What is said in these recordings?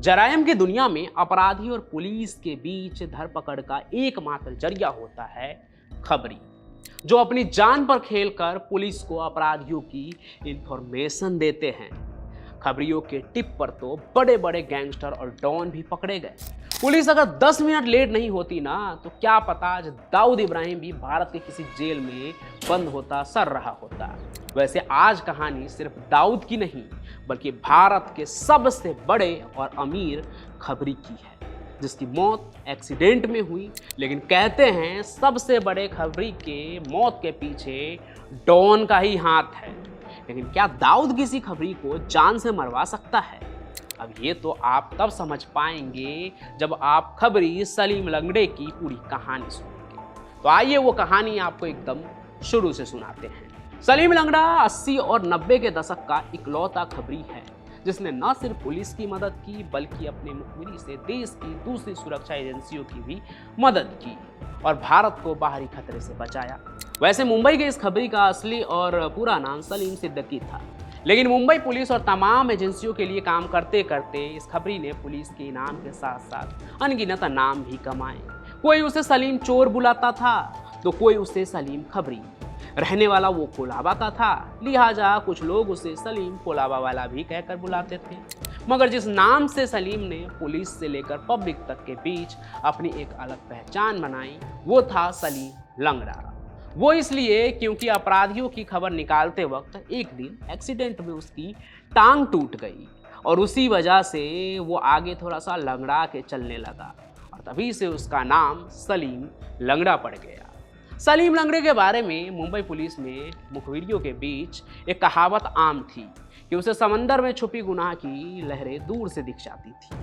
जरायम की दुनिया में अपराधी और पुलिस के बीच धरपकड़ का एकमात्र जरिया होता है खबरी, जो अपनी जान पर खेलकर पुलिस को अपराधियों की इंफॉर्मेशन देते हैं। खबरियों के टिप पर तो बड़े बड़े गैंगस्टर और डॉन भी पकड़े गए। पुलिस अगर 10 मिनट लेट नहीं होती ना, तो क्या पता आज दाऊद इब्राहिम भी भारत के किसी जेल में बंद होता, सड़ रहा होता। वैसे आज कहानी सिर्फ दाऊद की नहीं, बल्कि भारत के सबसे बड़े और अमीर खबरी की है, जिसकी मौत एक्सीडेंट में हुई। लेकिन कहते हैं सबसे बड़े खबरी के मौत के पीछे डॉन का ही हाथ है। लेकिन क्या दाऊद किसी खबरी को जान से मरवा सकता है? अब ये तो आप तब समझ पाएंगे जब आप खबरी सलीम लंगड़े की पूरी कहानी सुनेंगे। तो आइए वो कहानी आपको एकदम शुरू से सुनाते हैं। सलीम लंगड़ा 80 और 90 के दशक का इकलौता खबरी है, जिसने न सिर्फ पुलिस की मदद की, बल्कि अपने मुखबिरी से देश की दूसरी सुरक्षा एजेंसियों की भी मदद की और भारत को बाहरी खतरे से बचाया। वैसे मुंबई के इस खबरी का असली और पूरा नाम सलीम सिद्दीकी था, लेकिन मुंबई पुलिस और तमाम एजेंसियों के लिए काम करते करते इस खबरी ने पुलिस के इनाम के साथ साथ अनगिनत नाम भी कमाए। कोई उसे सलीम चोर बुलाता था, तो कोई उसे सलीम खबरी। रहने वाला वो कोलाबा का था, लिहाजा कुछ लोग उसे सलीम कोलाबा वाला भी कहकर बुलाते थे। मगर जिस नाम से सलीम ने पुलिस से लेकर पब्लिक तक के बीच अपनी एक अलग पहचान बनाई, वो था सलीम लंगड़ा। वो इसलिए क्योंकि अपराधियों की खबर निकालते वक्त एक दिन एक्सीडेंट में उसकी टांग टूट गई और उसी वजह से वो आगे थोड़ा सा लंगड़ा के चलने लगा और तभी से उसका नाम सलीम लंगड़ा पड़ गया। सलीम लंगड़े के बारे में मुंबई पुलिस में मुखबिरियों के बीच एक कहावत आम थी कि उसे समंदर में छुपी गुनाह की लहरें दूर से दिख जाती थी।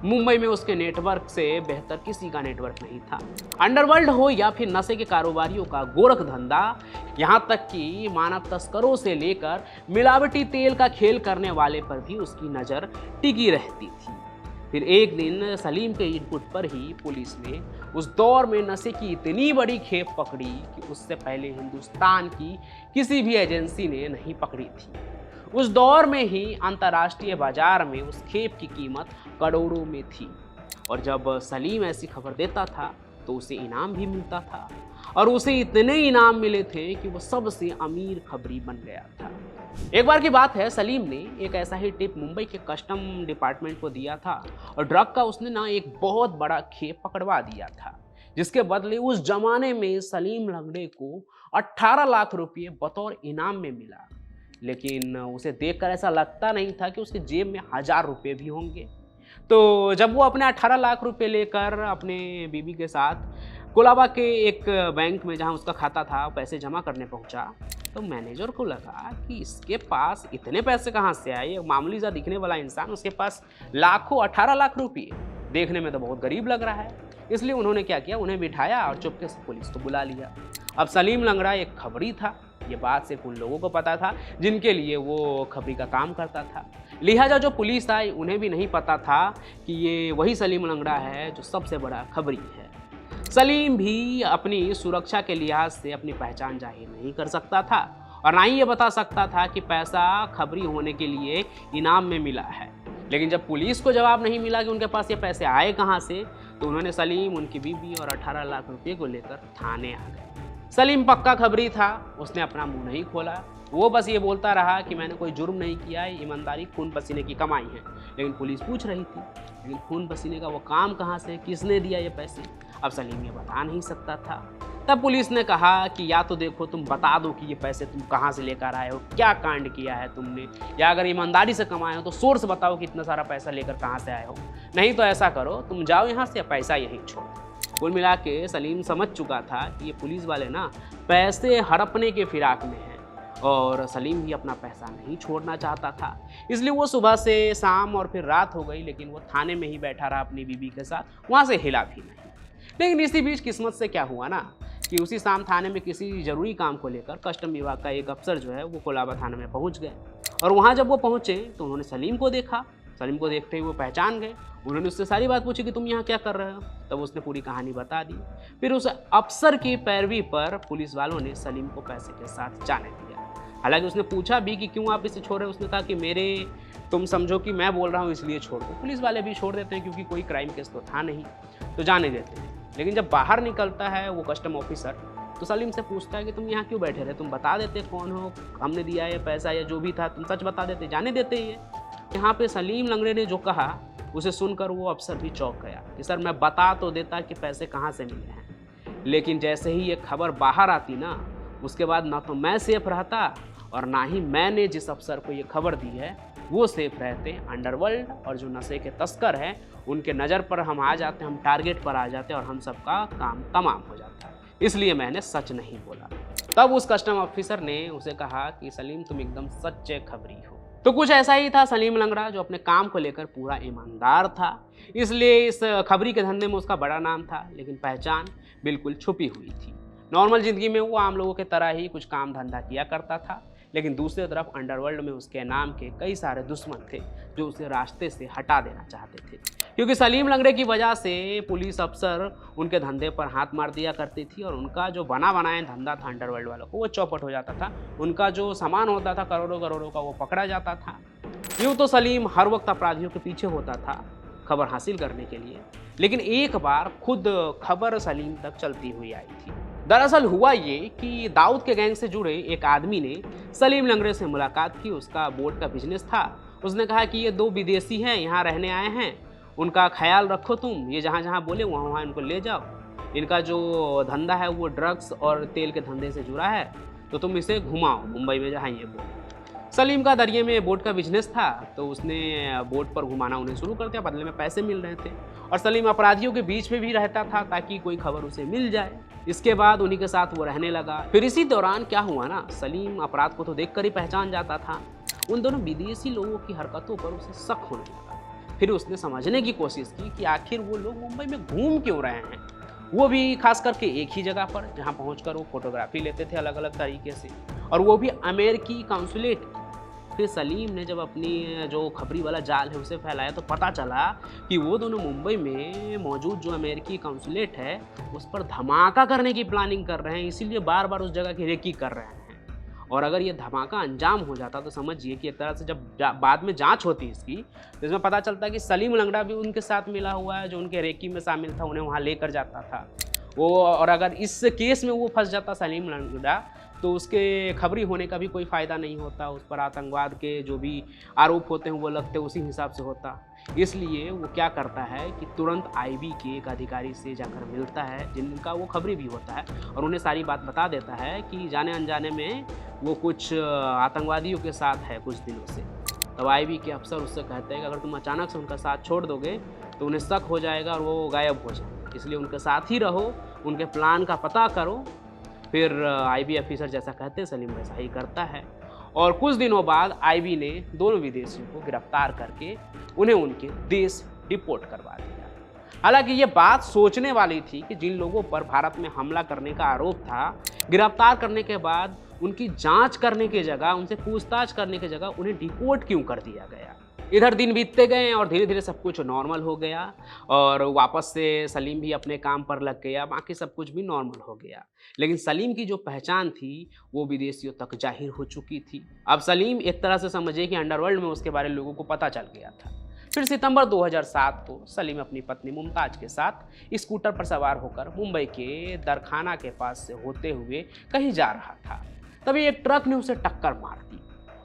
मुंबई में उसके नेटवर्क से बेहतर किसी का नेटवर्क नहीं था। अंडरवर्ल्ड हो या फिर नशे के कारोबारियों का गोरख धंधा, यहाँ तक कि मानव तस्करों से लेकर मिलावटी तेल का खेल करने वाले पर भी उसकी नज़र टिकी रहती थी। फिर एक दिन सलीम के इनपुट पर ही पुलिस ने उस दौर में नशे की इतनी बड़ी खेप पकड़ी कि उससे पहले हिंदुस्तान की किसी भी एजेंसी ने नहीं पकड़ी थी। उस दौर में ही अंतर्राष्ट्रीय बाजार में उस खेप की कीमत करोड़ों में थी और जब सलीम ऐसी खबर देता था तो उसे इनाम भी मिलता था और उसे इतने इनाम मिले थे कि वो सबसे अमीर खबरी बन गया था। एक बार की बात है, सलीम ने एक ऐसा ही टिप मुंबई के कस्टम डिपार्टमेंट को दिया था और ड्रग का उसने ना एक बहुत बड़ा खेप पकड़वा दिया था, जिसके बदले उस जमाने में सलीम लंगड़े को 18 लाख रुपये बतौर इनाम में मिला। लेकिन उसे देखकर ऐसा लगता नहीं था कि उसके जेब में 1000 रुपये भी होंगे। तो जब वो अपने 18 लाख रुपये लेकर अपने बीबी के साथ कोलाबा के एक बैंक में जहां उसका खाता था पैसे जमा करने पहुंचा, तो मैनेजर को लगा कि इसके पास इतने पैसे कहां से आए। मामूली सा दिखने वाला इंसान, उसके पास लाखों 18 लाख रुपये, देखने में तो बहुत गरीब लग रहा है। इसलिए उन्होंने क्या किया, उन्हें बिठाया और चुपके से पुलिस को बुला लिया। अब सलीम लंगड़ा एक खबरी था, ये बात सिर्फ उन लोगों को पता था जिनके लिए वो खबरी का काम करता था। लिहाजा जो पुलिस आई उन्हें भी नहीं पता था कि ये वही सलीम लंगड़ा है जो सबसे बड़ा खबरी है। सलीम भी अपनी सुरक्षा के लिहाज से अपनी पहचान जाहिर नहीं कर सकता था और ना ही ये बता सकता था कि पैसा खबरी होने के लिए इनाम में मिला है। लेकिन जब पुलिस को जवाब नहीं मिला कि उनके पास ये पैसे आए कहाँ से, तो उन्होंने सलीम, उनकी बीबी और 18 लाख रुपये को लेकर थाने आ गए। सलीम पक्का खबरी था, उसने अपना मुंह नहीं खोला। वो बस ये बोलता रहा कि मैंने कोई जुर्म नहीं किया, ईमानदारी खून पसीने की कमाई है। लेकिन पुलिस पूछ रही थी, लेकिन खून पसीने का वो काम कहाँ से, किसने दिया ये पैसे? अब सलीम ये बता नहीं सकता था। तब पुलिस ने कहा कि या तो देखो तुम बता दो कि ये पैसे तुम कहाँ से लेकर आए हो, क्या कांड किया है तुमने, या अगर ईमानदारी से कमाए हो तो सोर्स बताओ कि इतना सारा पैसा लेकर कहाँ से आए हो। नहीं तो ऐसा करो, तुम जाओ यहाँ से, पैसा यहीं छोड़ो। कुल मिला के सलीम समझ चुका था कि ये पुलिस वाले ना पैसे हड़पने के फिराक में हैं और सलीम भी अपना पैसा नहीं छोड़ना चाहता था। इसलिए वो सुबह से शाम और फिर रात हो गई, लेकिन वो थाने में ही बैठा रहा अपनी बीबी के साथ, वहाँ से हिला भी नहीं। लेकिन इसी बीच किस्मत से क्या हुआ ना कि उसी शाम थाने में किसी ज़रूरी काम को लेकर कस्टम विभाग का एक अफसर जो है वो कोलाबा थाने में पहुँच गए और वहाँ जब वो पहुँचे तो उन्होंने सलीम को देखा। सलीम को देखते ही वो पहचान गए। उन्होंने उससे सारी बात पूछी कि तुम यहाँ क्या कर रहे हो, तब उसने पूरी कहानी बता दी। फिर उस अफसर की पैरवी पर पुलिस वालों ने सलीम को पैसे के साथ जाने दिया। हालांकि उसने पूछा भी कि क्यों आप इसे छोड़ रहे हो। उसने कहा कि तुम समझो कि मैं बोल रहा हूँ इसलिए छोड़ दो। पुलिस वाले भी छोड़ देते हैं क्योंकि कोई क्राइम केस तो था नहीं, तो जाने देते हैं। लेकिन जब बाहर निकलता है वो कस्टम ऑफिसर, तो सलीम से पूछता है कि तुम यहाँ क्यों बैठे रहे, तुम बता देते कौन हो, हमने दिया है पैसा या जो भी था, तुम सच बता देते, जाने देते ये। यहाँ पे सलीम लंगड़े ने जो कहा उसे सुनकर वो अफसर भी चौंक गया कि सर मैं बता तो देता कि पैसे कहाँ से मिले हैं, लेकिन जैसे ही ये खबर बाहर आती ना, उसके बाद ना तो मैं सेफ रहता और ना ही मैंने जिस अफसर को ये खबर दी है वो सेफ रहते। अंडरवर्ल्ड और जो नशे के तस्कर हैं उनके नज़र पर हम आ जाते, हम टारगेट पर आ जाते और हम सबका काम तमाम हो जाता है। इसलिए मैंने सच नहीं बोला। तब उस कस्टम ऑफिसर ने उसे कहा कि सलीम तुम एकदम सच्चे खबरी हो। तो कुछ ऐसा ही था सलीम लंगड़ा, जो अपने काम को लेकर पूरा ईमानदार था, इसलिए इस खबरी के धंधे में उसका बड़ा नाम था, लेकिन पहचान बिल्कुल छुपी हुई थी। नॉर्मल ज़िंदगी में वो आम लोगों के तरह ही कुछ काम धंधा किया करता था, लेकिन दूसरी तरफ अंडरवर्ल्ड में उसके नाम के कई सारे दुश्मन थे जो उसे रास्ते से हटा देना चाहते थे, क्योंकि सलीम लंगड़े की वजह से पुलिस अफसर उनके धंधे पर हाथ मार दिया करती थी और उनका जो बना बनाया धंधा था अंडरवर्ल्ड वालों को वो चौपट हो जाता था। उनका जो सामान होता था करोड़ों करोड़ों का वो पकड़ा जाता था। यूँ तो सलीम हर वक्त अपराधियों के पीछे होता था खबर हासिल करने के लिए, लेकिन एक बार खुद खबर सलीम तक चलती हुई आई थी। दरअसल हुआ ये कि दाऊद के गैंग से जुड़े एक आदमी ने सलीम लंगड़े से मुलाकात की। उसका बोट का बिजनेस था। उसने कहा कि ये 2 विदेशी हैं, यहाँ रहने आए हैं, उनका ख्याल रखो तुम, ये जहाँ जहाँ बोले वहाँ वहाँ इनको ले जाओ। इनका जो धंधा है वो ड्रग्स और तेल के धंधे से जुड़ा है, तो तुम इसे घुमाओ मुंबई में जहाँ ये बोले। सलीम का दरिये में बोट का बिजनेस था, तो उसने बोट पर घुमाना उन्हें शुरू कर दिया। बदले में पैसे मिल रहे थे और सलीम अपराधियों के बीच में भी रहता था ताकि कोई खबर उसे मिल जाए। इसके बाद उन्हीं के साथ वो रहने लगा। फिर इसी दौरान क्या हुआ ना, सलीम अपराध को तो देखकर ही पहचान जाता था, उन दोनों विदेशी लोगों की हरकतों पर उसे शक होने लगा। फिर उसने समझने की कोशिश की कि आखिर वो लोग मुंबई में घूम क्यों रहे हैं, वो भी खास करके एक ही जगह पर जहाँ पहुँचकर वो फोटोग्राफी लेते थे अलग अलग तरीके से, और वो भी अमेरिकी काउंसुलेट। फिर सलीम ने जब अपनी जो खबरी वाला जाल है उसे फैलाया तो पता चला कि वो दोनों मुंबई में मौजूद जो अमेरिकी काउंसुलेट है उस पर धमाका करने की प्लानिंग कर रहे हैं, इसीलिए बार बार उस जगह की रेकी कर रहे हैं। और अगर ये धमाका अंजाम हो जाता तो समझिए कि एक तरह से जब बाद में जांच होती इसकी, तो इसमें पता चलता कि सलीम लंगड़ा भी उनके साथ मिला हुआ है, जो उनके रेकी में शामिल था, उन्हें वहाँ लेकर जाता था वो। और अगर इस केस में वो फंस जाता सलीम लंगड़ा, तो उसके खबरी होने का भी कोई फ़ायदा नहीं होता, उस पर आतंकवाद के जो भी आरोप होते हैं वो लगते उसी हिसाब से होता। इसलिए वो क्या करता है कि तुरंत आईबी के एक अधिकारी से जाकर मिलता है, जिनका वो खबरी भी होता है, और उन्हें सारी बात बता देता है कि जाने अनजाने में वो कुछ आतंकवादियों के साथ है कुछ दिनों से। तब आईबी के अफसर उससे कहते हैं कि अगर तुम अचानक से उनका साथ छोड़ दोगे तो उन्हें शक हो जाएगा और वो गायब हो जाएंगे, इसलिए उनके साथ ही रहो, उनके प्लान का पता करो। फिर आईबी ऑफिसर जैसा कहते हैं सलीम वैसा ही करता है, और कुछ दिनों बाद आईबी ने दोनों विदेशियों को गिरफ्तार करके उन्हें उनके देश डिपोर्ट करवा दिया। हालांकि ये बात सोचने वाली थी कि जिन लोगों पर भारत में हमला करने का आरोप था, गिरफ्तार करने के बाद उनकी जांच करने की जगह, उनसे पूछताछ करने की जगह उन्हें डिपोर्ट क्यों कर दिया गया। इधर दिन बीतते गए और धीरे धीरे सब कुछ नॉर्मल हो गया और वापस से सलीम भी अपने काम पर लग गया, बाकी सब कुछ भी नॉर्मल हो गया। लेकिन सलीम की जो पहचान थी वो विदेशियों तक जाहिर हो चुकी थी। अब सलीम एक तरह से समझिए कि अंडरवर्ल्ड में उसके बारे में लोगों को पता चल गया था। फिर सितंबर 2007 को सलीम अपनी पत्नी मुमताज़ के साथ स्कूटर पर सवार होकर मुंबई के दरखाना के पास से होते हुए कहीं जा रहा था। तभी एक ट्रक ने उसे टक्कर मार दी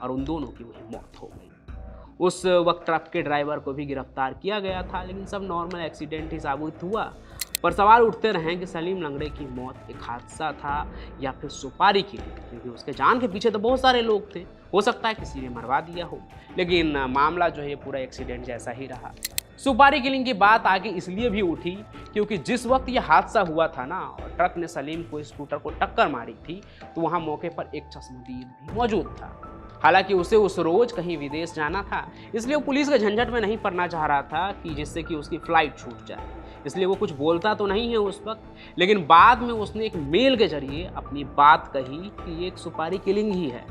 और उन दोनों की वहीं मौत हो गई। उस वक्त ट्रक के ड्राइवर को भी गिरफ्तार किया गया था, लेकिन सब नॉर्मल एक्सीडेंट ही साबित हुआ। पर सवाल उठते रहे कि सलीम लंगड़े की मौत एक हादसा था या फिर सुपारी की थी, क्योंकि उसके जान के पीछे तो बहुत सारे लोग थे। हो सकता है किसी ने मरवा दिया हो, लेकिन मामला जो है पूरा एक्सीडेंट जैसा ही रहा। सुपारी किलिंग की बात आगे इसलिए भी उठी क्योंकि जिस वक्त यह हादसा हुआ था ना और ट्रक ने सलीम को स्कूटर को टक्कर मारी थी, तो वहाँ मौके पर एक चश्मदीद भी मौजूद था। हालांकि उसे उस रोज कहीं विदेश जाना था, इसलिए वो पुलिस के झंझट में नहीं पड़ना चाह रहा था कि जिससे कि उसकी फ्लाइट छूट जाए, इसलिए वो कुछ बोलता तो नहीं है उस वक्त। लेकिन बाद में उसने एक मेल के जरिए अपनी बात कही कि ये एक सुपारी किलिंग ही है,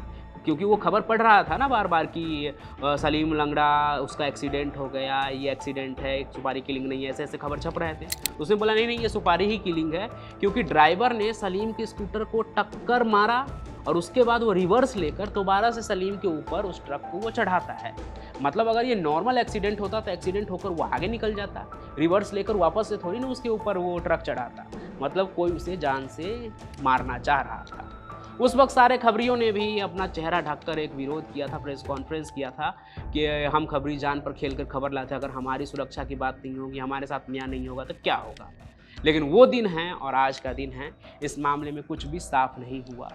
क्योंकि वो खबर पढ़ रहा था ना बार बार कि सलीम लंगड़ा उसका एक्सीडेंट हो गया, ये एक्सीडेंट है, एक सुपारी किलिंग नहीं है, ऐसे ऐसे खबर छप रहे थे। उसने बोला नहीं नहीं ये सुपारी ही किलिंग है, क्योंकि ड्राइवर ने सलीम के स्कूटर को टक्कर मारा और उसके बाद वो रिवर्स लेकर दोबारा से सलीम के ऊपर उस ट्रक को वो चढ़ाता है। मतलब अगर ये नॉर्मल एक्सीडेंट होता तो एक्सीडेंट होकर वो आगे निकल जाता, रिवर्स लेकर वापस से थोड़ी ना उसके ऊपर वो ट्रक चढ़ाता। मतलब कोई उसे जान से मारना चाह रहा था। उस वक्त सारे खबरियों ने भी अपना चेहरा ढककर एक विरोध किया था, प्रेस कॉन्फ्रेंस किया था कि हम खबरी जान पर खेलकर खबर लाते, अगर हमारी सुरक्षा की बात नहीं होगी, हमारे साथ न्याय नहीं होगा तो क्या होगा। लेकिन वो दिन है और आज का दिन है, इस मामले में कुछ भी साफ नहीं हुआ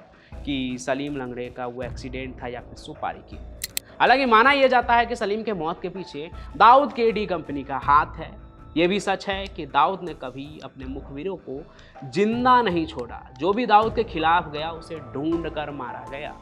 कि सलीम लंगड़े का वो एक्सीडेंट था या फिर सुपारी की। हालांकि माना यह जाता है कि सलीम के मौत के पीछे दाऊद केडी कंपनी का हाथ है। ये भी सच है कि दाऊद ने कभी अपने मुखबिरों को जिंदा नहीं छोड़ा। जो भी दाऊद के खिलाफ गया उसे ढूंढ कर मारा गया।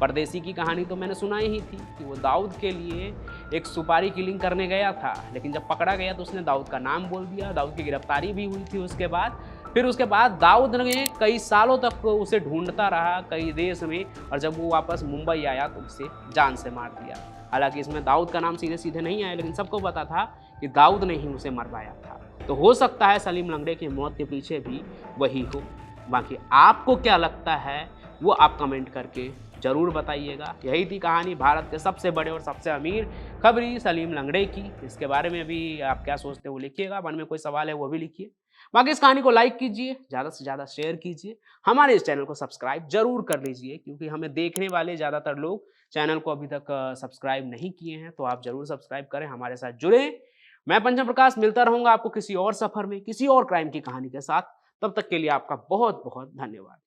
परदेसी की कहानी तो मैंने सुनाई ही थी कि वो दाऊद के लिए एक सुपारी किलिंग करने गया था, लेकिन जब पकड़ा गया तो उसने दाऊद का नाम बोल दिया। दाऊद की गिरफ्तारी भी हुई थी उसके बाद। फिर उसके बाद दाऊद ने कई सालों तक उसे ढूंढता रहा कई देश में, और जब वो वापस मुंबई आया तो उसे जान से मार दिया। हालांकि इसमें दाऊद का नाम सीधे सीधे नहीं आया, लेकिन सबको पता था कि दाऊद ने ही उसे मरवाया था। तो हो सकता है सलीम लंगड़े की मौत के पीछे भी वही हो। बाकी आपको क्या लगता है वो आप कमेंट करके जरूर बताइएगा। यही थी कहानी भारत के सबसे बड़े और सबसे अमीर खबरी सलीम लंगड़े की। इसके बारे में भी आप क्या सोचते हो वो लिखिएगा, मन में कोई सवाल है वो भी लिखिए। बाकी इस कहानी को लाइक कीजिए, ज़्यादा से ज़्यादा शेयर कीजिए, हमारे इस चैनल को सब्सक्राइब जरूर कर लीजिए, क्योंकि हमें देखने वाले ज़्यादातर लोग चैनल को अभी तक सब्सक्राइब नहीं किए हैं। तो आप जरूर सब्सक्राइब करें, हमारे साथ जुड़े। मैं पंचम प्रकाश मिलता रहूंगा आपको किसी और सफर में, किसी और क्राइम की कहानी के साथ। तब तक के लिए आपका बहुत बहुत धन्यवाद।